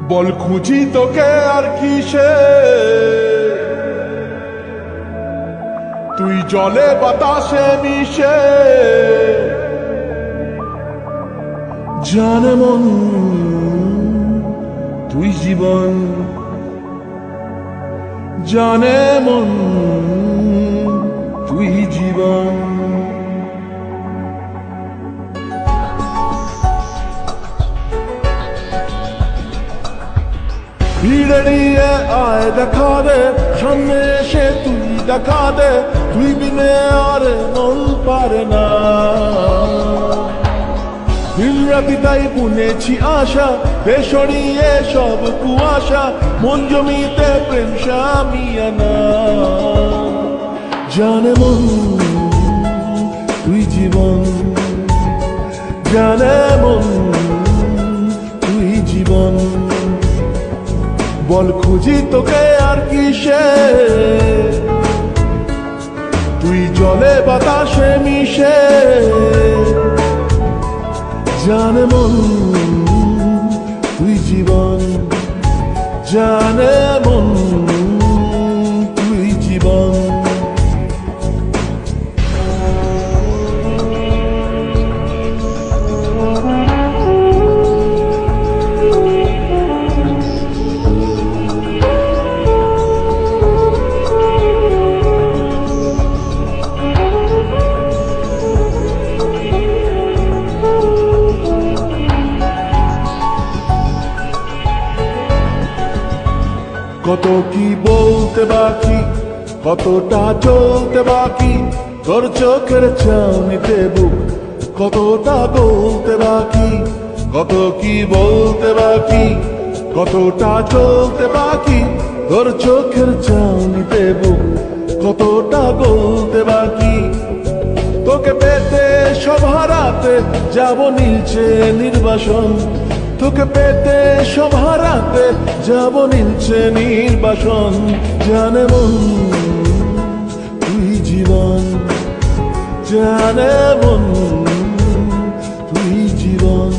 বল খুঁজি তোকে আর কিসে, তুই জলে বাতাসে মিশে। জানে মন তুই জীবন, জানে মন তুই জীবন। ভিড়ে নিয়ে আয় দেখা দে, সামনে এসে তুই দেখা দে, তুই বিনে আর মন পারে না। দিন রাতি তাই বুনেছি আশা, বেসরিয়ে সব কুয়াশা, মন জমিতে প্রেম শামিয়ানা। জানে মন তুই জীবন, জানে মন তুই জীবন। বল খুঁজি তোকে আর কিসে, তুই জলে বাতাসে মিশে। জানে মন তুই জীবন, জানে মন তুই জীবন। কত কি বলতে বাকি, কতটা চলতে বাকি, তোর চোখের চাউনিতে বুক কতটা বলতে বাকি। কত কি বলতে বাকি, কতটা চলতে বাকি, তোর চোখের চাউনিতে বুক কতটা বলতে বাকি। তোকে পেতে সব হারাতে যাব নীলছে নির্বাসন, তোকে পেতে সব হারাতে যাব নীলছে নির্বাসন। জানে মন তুই জীবন, জানে মন তুই জীবন।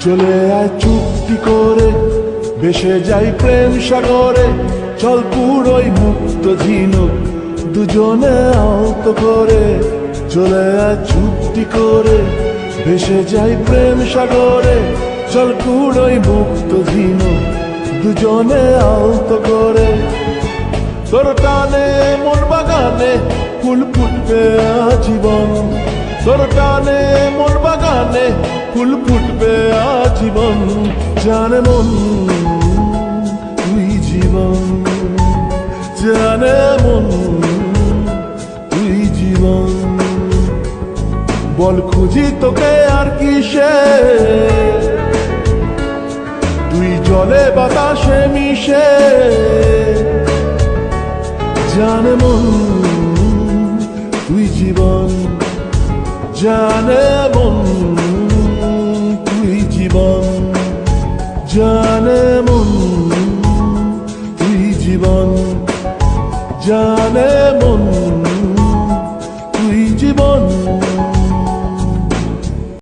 চলে আয় চুক্তি করে, ভেসে যাই প্রেম সাগরে, চল পুরোই মুক্ত ঝিনুক দুজনে আলত করে। চলে আয় চুক্তি করে, ভেসে যাই প্রেম সাগরে, চল পুরোই মুক্ত ঝিনুক দুজনে আলত করে। তোর টানে মোর বাগানে ফুল ফুটবে আজীবন, তোর টানে মোর বাগানে ফুল ফুটবে আজীবন। জানে মন তুই জীবন, জানে মন তুই জীবন। বল খুঁজি তোকে আর কিসে, তুই জলে বাতাসে মিশে। জানে মন তুই জীবন, জানে মন তুই জীবন, জানে মন তুই জীবন, জানে মন তুই জীবন।